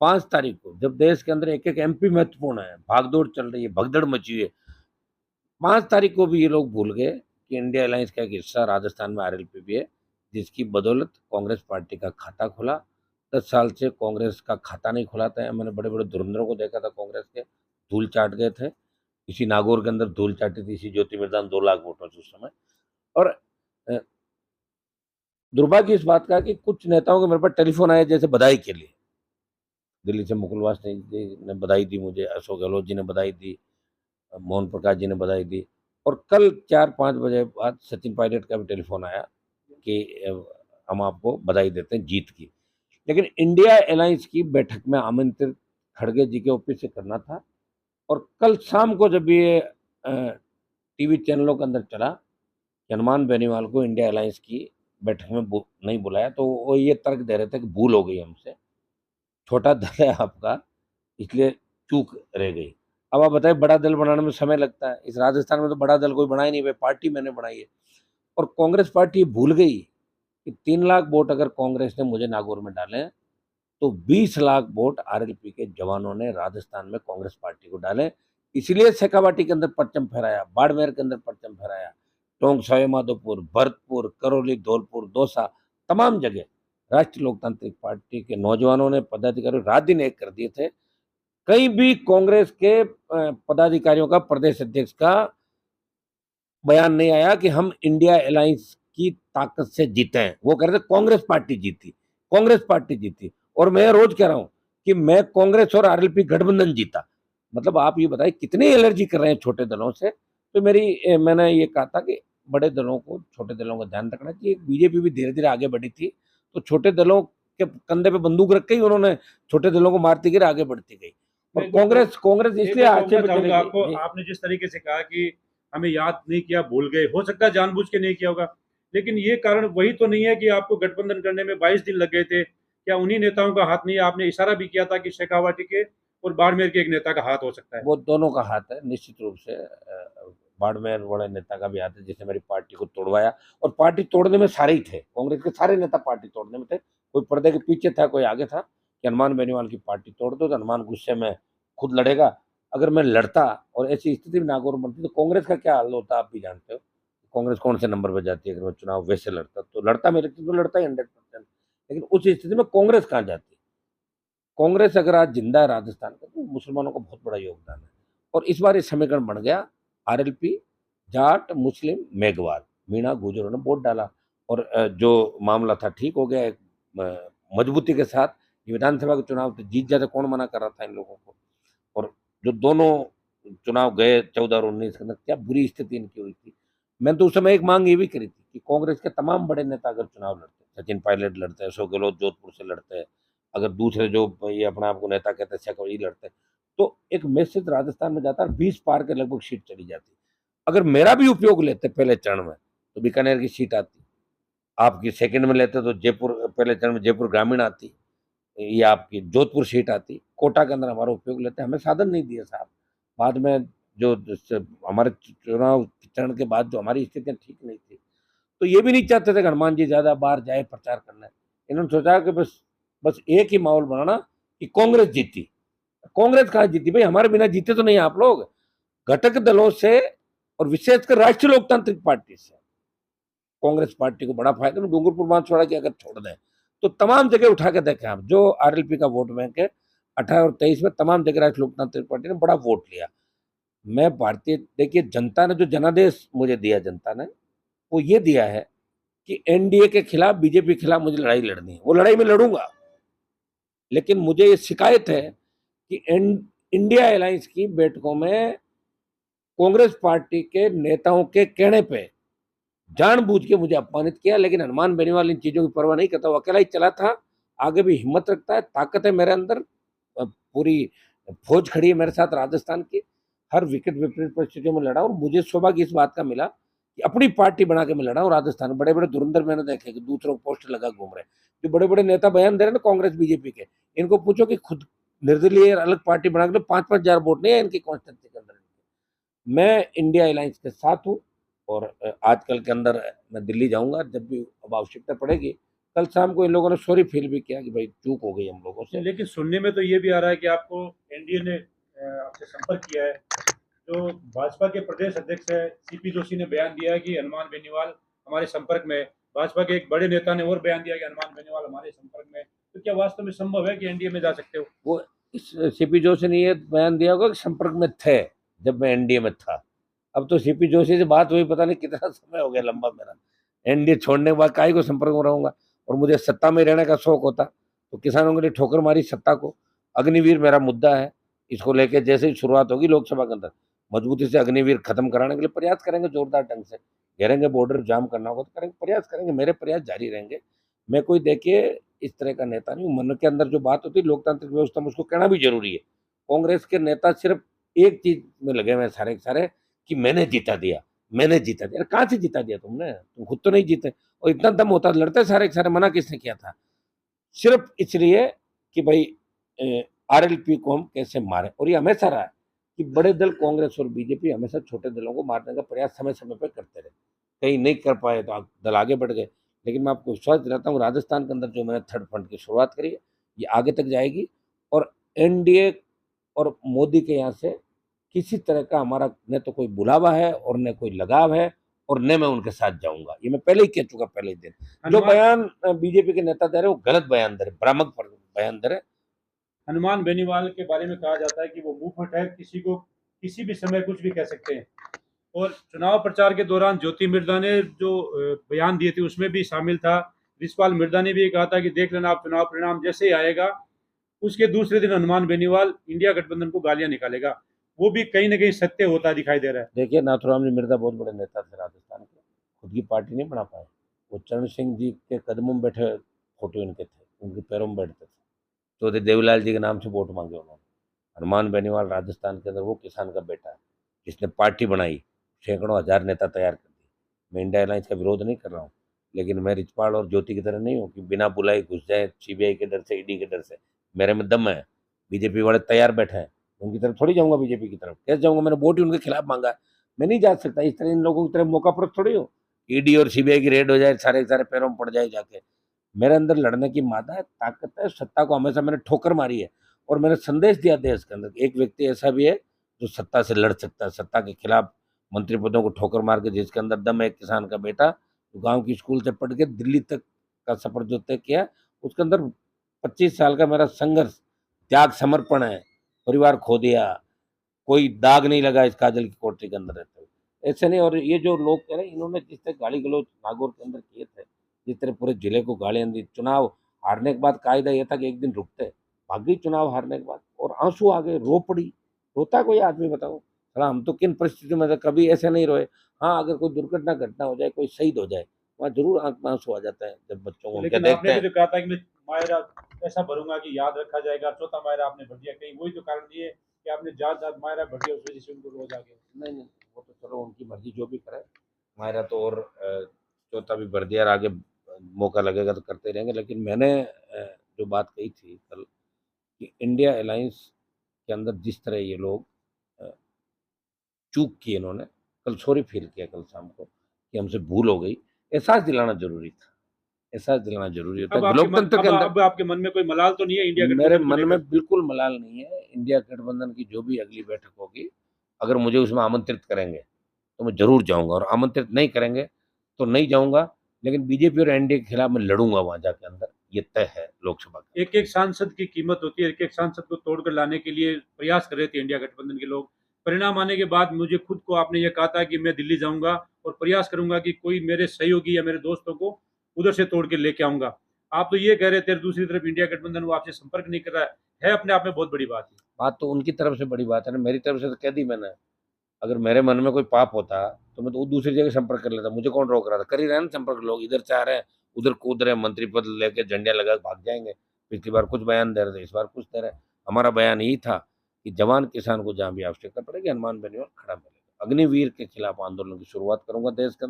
5 तारीख को जब देश के अंदर एक एक एमपी महत्वपूर्ण है, भागदौड़ चल रही है, भगदड़ मची हुई है, 5 तारीख को भी ये लोग भूल गए कि इंडिया अलायंस का एक हिस्सा राजस्थान में आरएलपी भी है, जिसकी बदौलत कांग्रेस पार्टी का खाता खुला। 10 साल से कांग्रेस का खाता नहीं खुला था। मैंने बड़े बड़े धुरंधरों को देखा था कांग्रेस के, धूल चाट गए थे। इसी नागौर के अंदर धूल चाटी थी इसी ज्योति मिर्जा ने 2 लाख वोटों से उस समय। और अ, दुर्भाग्य इस बात का कि कुछ नेताओं के मेरे पास टेलीफोन आए जैसे बधाई के लिए। दिल्ली से मुकुल वासनिक जी ने बधाई दी मुझे, अशोक गहलोत जी ने बधाई दी, मोहन प्रकाश जी ने बधाई दी। और कल 4-5 बजे बाद सचिन पायलट का भी टेलीफोन आया कि हम आपको बधाई देते हैं जीत की। लेकिन इंडिया अलायंस की बैठक में आमंत्रित खड़गे जी के ऑफिस से करना था। और कल शाम को जब ये टीवी चैनलों के अंदर चला कि हनुमान बेनीवाल को इंडिया अलायंस की बैठक में नहीं बुलाया, तो वो ये तर्क दे रहे थे कि भूल हो गई हमसे, छोटा दल है आपका, इसलिए चूक रह गई। अब आप बताइए, बड़ा दल बनाने में समय लगता है, इस राजस्थान में तो बड़ा दल कोई बना ही नहीं, भाई पार्टी मैंने बनाई है। और कांग्रेस पार्टी भूल गई कि 3 लाख वोट अगर कांग्रेस ने मुझे नागौर में डाले, तो 20 लाख वोट आरएलपी के जवानों ने राजस्थान में कांग्रेस पार्टी को डाले। इसलिए शेखावाटी के अंदर परचम फहराया, बाड़मेर के अंदर परचम फहराया, टोंक सवाईमाधोपुर, भरतपुर, करौली, धौलपुर, दौसा, तमाम जगह राष्ट्रीय लोकतांत्रिक पार्टी के नौजवानों ने, पदाधिकारी रात दिन एक कर दिए थे। कहीं भी कांग्रेस के पदाधिकारियों का, प्रदेश अध्यक्ष का बयान नहीं आया कि हम इंडिया अलायंस की ताकत से जीते हैं। वो कह रहे थे कांग्रेस पार्टी जीती, कांग्रेस पार्टी जीती। और मैं रोज कह रहा हूं कि मैं कांग्रेस और आरएलपी गठबंधन जीता। मतलब आप ये बताइए कितनी एलर्जी कर रहे हैं छोटे दलों से। तो मैंने ये कहा था कि बड़े दलों को, छोटे दलों का ध्यान रखना चाहिए। बीजेपी भी धीरे धीरे आगे बढ़ी थी, तो छोटे दलों के कंधे पे बंदूक रख के ही उन्होंने छोटे दलों को मारती गिर आगे बढ़ती गई। और मैं कांग्रेस कांग्रेस एक इसलिए बात आगे कहूँगा पे चाहूँगा चलेगी आपको, जी। आपने जिस तरीके से कहा कि हमें याद नहीं किया, भूल गए, हो सकता है जानबूझ के नहीं किया होगा, लेकिन ये कारण वही तो नहीं है कि आपको गठबंधन करने में 22 दिन लग गए थे। क्या उन्हीं नेताओं का हाथ नहीं है? आपने इशारा भी किया था कि शेखावाटी के और बाड़मेर के एक नेता का हाथ हो सकता है। वो दोनों का हाथ है निश्चित रूप से। बाड़मेर बड़े नेता का भी हाथ है जिसने मेरी पार्टी को तोड़वाया। और पार्टी तोड़ने में सारे ही थे, कांग्रेस के सारे नेता पार्टी तोड़ने में थे। कोई पर्दे के पीछे था, कोई आगे था कि हनुमान बेनीवाल की पार्टी तोड़ दो, तो हनुमान गुस्से में खुद लड़ेगा। अगर मैं लड़ता और ऐसी स्थिति में नागौर बनती, तो कांग्रेस का क्या हाल होता आप भी जानते हो। कांग्रेस कौन से नंबर पर जाती है अगर मैं चुनाव वैसे लड़ता, तो लड़ता, मेरे तो लड़ता ही 100%। लेकिन उस स्थिति में कांग्रेस कहाँ जाती। कांग्रेस अगर आज जिंदा है राजस्थान का, तो मुसलमानों का बहुत बड़ा योगदान है। और इस बार ये समीकरण बन गया, आरएलपी, जाट, मुस्लिम, मेघवाल, मीणा गुर्जरों ने वोट डाला। और जो मामला था ठीक हो गया एक मजबूती के साथ। ये विधानसभा के चुनाव थे, जीत जाते, कौन मना कर रहा था इन लोगों को। और जो दोनों चुनाव गए 14 और 19 के अंदर, क्या बुरी स्थिति इनकी हुई थी। मैंने तो उस समय एक मांग ये भी करी थी कि कांग्रेस के तमाम बड़े नेता अगर चुनाव लड़ते, सचिन पायलट लड़ते हैं, अशोक गहलोत जोधपुर से लड़ते हैं, अगर दूसरे जो ये अपना आपको नेता कहते हैं शेखावत लड़ते हैं, तो एक मैसेज राजस्थान में जाता है, 20 पार के लगभग सीट चली जाती। अगर मेरा भी उपयोग लेते पहले चरण में, तो बीकानेर की सीट आती। आपकी सेकंड में लेते तो जयपुर, पहले चरण में जयपुर ग्रामीण आती, ये आपकी जोधपुर सीट आती। कोटा के अंदर हमारा उपयोग लेते, हमें साधन नहीं दिए साहब। बाद में जो हमारे चुनाव चरण के बाद जो हमारी स्थितियां ठीक नहीं थी, तो ये भी नहीं चाहते थे कि हनुमान जी ज्यादा बार जाए प्रचार करने। इन्होंने सोचा कि बस बस एक ही माहौल बनाना कि कांग्रेस जीती। कांग्रेस कहाँ जीती भाई, हमारे बिना जीते तो नहीं आप लोग। घटक दलों से और विशेषकर राष्ट्रीय लोकतांत्रिक पार्टी से कांग्रेस पार्टी को बड़ा फायदा। में डूंगरपुर बांसवाड़ा की अगर छोड़ दें, तो तमाम जगह उठा के देखें आप, जो आरएलपी का वोट बैंक है 18 और 23 में, तमाम जगह राष्ट्रीय लोकतांत्रिक पार्टी ने बड़ा वोट लिया। मैं भारतीय, देखिए जनता ने जो जनादेश मुझे दिया, जनता ने वो ये दिया है कि एनडीए के खिलाफ, बीजेपी के खिलाफ मुझे लड़ाई लड़नी है। वो लड़ाई में लड़ूंगा, लेकिन मुझे ये शिकायत है कि इंडिया अलायंस की बैठकों में कांग्रेस पार्टी के नेताओं के कहने पे जानबूझ के मुझे अपमानित किया। लेकिन हनुमान बेनीवाल इन चीजों की परवाह नहीं करता, वो अकेला ही चला था। आगे भी हिम्मत रखता है, ताकत है मेरे अंदर, पूरी फौज खड़ी है मेरे साथ राजस्थान की। हर विकट विपरीत परिस्थितियों में लड़ा, और मुझे सौभाग्य इस बात का मिला कि अपनी पार्टी बना के मैं लड़ा हूँ राजस्थान में। बड़े बड़े धुरंधर मैंने देखे कि दूसरों को पोस्टर लगा घूम रहे हैं। जो बड़े बड़े नेता बयान दे रहे हैं ना कांग्रेस बीजेपी के, इनको पूछो कि खुद निर्दलीय अलग पार्टी बना के 5-5 हजार वोट नहीं है इनकी कॉन्स्टिट्यूंसी के अंदर। मैं इंडिया अलायंस के साथ हूँ। और आजकल के अंदर मैं दिल्ली जाऊंगा जब भी अब आवश्यकता पड़ेगी, कल शाम को इन लोगों ने सॉरी फील भी किया कि भाई चूक हो गई हम लोगों से। लेकिन सुनने में तो ये भी आ रहा है कि आपको एनडीए ने आपसे संपर्क किया है। जो भाजपा के प्रदेश अध्यक्ष है सीपी जोशी ने बयान दिया है कि हनुमान बेनीवाल हमारे संपर्क में है। भाजपा के एक बड़े नेता ने और बयान दिया कि हनुमान बेनीवाल हमारे संपर्क में है। तो क्या वास्तव में संभव है कि एनडीए में जा सकते हो? वो इस सीपी जोशी ने ये बयान दिया होगा कि संपर्क में थे जब मैं एनडीए में था। अब तो सीपी जोशी से बात हुई पता नहीं कितना समय हो गया लंबा मेरा। एनडीए छोड़ने के बाद काहे को संपर्क में रहूंगा। और मुझे सत्ता में रहने का शौक होता तो किसानों के लिए ठोकर मारी सत्ता को। अग्निवीर मेरा मुद्दा है, इसको लेके जैसे ही शुरुआत होगी लोकसभा के अंदर मजबूती से अग्निवीर खत्म कराने के लिए प्रयास करेंगे, जोरदार ढंग से घेरेंगे, बॉर्डर जाम करना होगा तो करेंगे, प्रयास करेंगे, मेरे प्रयास जारी रहेंगे। मैं कोई देखिए इस तरह का नेता नहीं हूँ। मन के अंदर जो बात होती है लोकतांत्रिक व्यवस्था में उसको कहना भी जरूरी है। कांग्रेस के नेता सिर्फ एक चीज में लगे हुए हैं सारे के सारे कि मैंने जीता दिया, मैंने जीता दिया। अरे कहाँ से जीता दिया तुमने? तुम खुद तो नहीं जीते। और इतना दम होता लड़ते सारे के सारे। मना किसने किया था? सिर्फ इसलिए कि भाई आरएलपी को हम कैसे मारें। और ये हमेशा रहा है कि बड़े दल कांग्रेस और बीजेपी हमेशा छोटे दलों को मारने का प्रयास समय समय पर करते रहे। कहीं नहीं कर पाए तो दल आगे बढ़ गए। लेकिन मैं आपको विश्वास दिलाता हूँ राजस्थान के अंदर जो मैंने थर्ड फ्रंट की शुरुआत करी है ये आगे तक जाएगी। और एनडीए और मोदी के यहाँ से किसी तरह का हमारा न तो कोई बुलावा है और न कोई लगाव है और न मैं उनके साथ जाऊंगा। ये मैं पहले ही कह चुका, पहले ही दिन। जो हनुमान बयान बीजेपी के नेता दे रहे वो गलत बयान दे रहे, भ्रामक बयान दे रहे। हनुमान बेनीवाल के बारे में कहा जाता है कि वो मुंहफट है, किसी को किसी भी समय कुछ भी कह सकते हैं। और चुनाव प्रचार के दौरान ज्योति मिर्धा ने जो बयान दिए थे उसमें भी शामिल था। रिशपाल मिर्धा ने भी ये कहा था कि देख लेना आप चुनाव परिणाम जैसे ही आएगा उसके दूसरे दिन हनुमान बेनीवाल इंडिया गठबंधन को गालियां निकालेगा। वो भी कहीं ना कहीं सत्य होता दिखाई दे रहा है। देखिए नाथुराम जी मिर्जा बहुत बड़े नेता थे राजस्थान के, खुद की पार्टी नहीं बना पाए। वो चरण सिंह जी के कदमों में बैठे फोटो इनके थे, उनके पैरों में बैठते थे। चौधरी देवीलाल जी के नाम से वोट मांगे उन्होंने। हनुमान बेनीवाल राजस्थान के अंदर वो किसान का बेटा है जिसने पार्टी बनाई, सैकड़ों हजार नेता तैयार कर दिए। मैं इंडिया अलायंस का विरोध नहीं कर रहा हूँ, लेकिन मैं रिचपाल और ज्योति की तरह नहीं हूँ कि बिना बुलाए घुस जाए सीबीआई के डर से, ईडी के डर से। मेरे में दम है। बीजेपी वाले तैयार बैठे हैं, उनकी तरफ थोड़ी जाऊंगा। बीजेपी की तरफ कैसे जाऊंगा? मैंने वोट ही उनके खिलाफ मांगा है। मैं नहीं जा सकता इस तरह। इन लोगों की तरफ मौका पर थोड़ी हो ईडी और सीबीआई की रेड हो जाए, सारे के सारे पैरों में पड़ जाए जाके। मेरे अंदर लड़ने की मादा है, ताकत है। सत्ता को हमेशा मैंने ठोकर मारी है और मैंने संदेश दिया देश के अंदर एक व्यक्ति ऐसा भी है जो सत्ता से लड़ सकता है, सत्ता के खिलाफ मंत्री पदों को ठोकर मार के, जिसके अंदर दम है। एक किसान का बेटा जो गांव की स्कूल से पढ़ के दिल्ली तक का सफर जो तय किया, उसके अंदर 25 साल का मेरा संघर्ष, त्याग, समर्पण है। परिवार खो दिया, कोई दाग नहीं लगा इस काजल की कोठरी के अंदर रहते हुए। ऐसे नहीं। और ये जो लोग कह रहे हैं, इन्होंने जिस तरह गाली गलौज नागौर के अंदर किए थे, जिस तरह पूरे जिले को गालियां दी, चुनाव हारने के बाद कायदा यह था कि एक दिन रुकते, भाग गई चुनाव हारने के बाद और आंसू आ गए, रो पड़ी। रोता कोई आदमी बताओ? साला हम तो किन परिस्थितियों में कभी ऐसे नहीं रोए। हाँ, अगर कोई दुर्घटना घटना हो जाए, कोई शहीद हो जाए, वहाँ जरूर आंख में आंसू आ जाता है जब बच्चों को उनके लेकिन देखते आपने भी हैं। तो कहा था कि मैं मायरा ऐसा भरूंगा कि याद रखा जाएगा। चौथा मायरा आपने भर दिया, कहीं वही तो कारण नहीं है कि आपने ज्यादा मायरा भर दिया उस वजह से उनको रोज आ गया? नहीं नहीं, वो तो चलो उनकी मर्जी, जो भी करे। हमारा तो और चौथा भी भर दिया और आगे मौका लगेगा तो करते रहेंगे। लेकिन मैंने जो बात कही थी कल कि इंडिया अलायंस के अंदर जिस तरह ये लोग अ, चूक की, इन्होंने कल सॉरी फील किया कल शाम को कि हमसे भूल हो गई। एहसास दिलाना जरूरी था, एहसास दिलाना जरूरी होता है लोकतंत्र के अंदर। अब आपके मन में कोई मलाल तो नहीं है इंडिया मेरे गठबंधन को मन में लेकर? बिल्कुल मलाल नहीं है। इंडिया गठबंधन की जो भी अगली बैठक होगी, अगर मुझे उसमें आमंत्रित करेंगे तो मैं जरूर जाऊंगा, और आमंत्रित नहीं करेंगे तो नहीं जाऊंगा। लेकिन बीजेपी और एनडीए के खिलाफ मैं लड़ूंगा वहां जाके अंदर, ये तय है लोकसभा का। एक एक सांसद की कीमत होती है। एक एक सांसद को तोड़कर लाने के लिए प्रयास कर रहे थे इंडिया गठबंधन के लोग। परिणाम आने के बाद मुझे खुद को आपने ये कहा था कि मैं दिल्ली जाऊंगा और प्रयास करूंगा कि कोई मेरे सहयोगी या मेरे दोस्तों को उधर से तोड़ के लेके आऊंगा। आप तो ये कह रहे थे, दूसरी तरफ इंडिया गठबंधन वो आपसे संपर्क नहीं कर रहा है अपने आप में बहुत बड़ी बात है। बात तो उनकी तरफ से बड़ी बात है ना, मेरी तरफ से तो कह दी मैंने। अगर मेरे मन में कोई पाप होता तो मैं तो दूसरी जगह संपर्क कर लेता। मुझे कौन रोक रहा था? कर ही रहे हैं ना संपर्क लोग। इधर चाह रहे हैं, उधर कूद रहे हैं, मंत्री पद लेके झंडिया लगा के भाग जाएंगे। पिछली बार कुछ बयान दे रहे थे, इस बार कुछ दे रहे हैं। हमारा बयान यही था कि जवान किसान को जहां भी आवश्यकता पड़ेगी हनुमान बेनीवाल खड़ा मिलेगा। अग्निवीर के खिलाफ आंदोलन की शुरुआत करूंगा देश के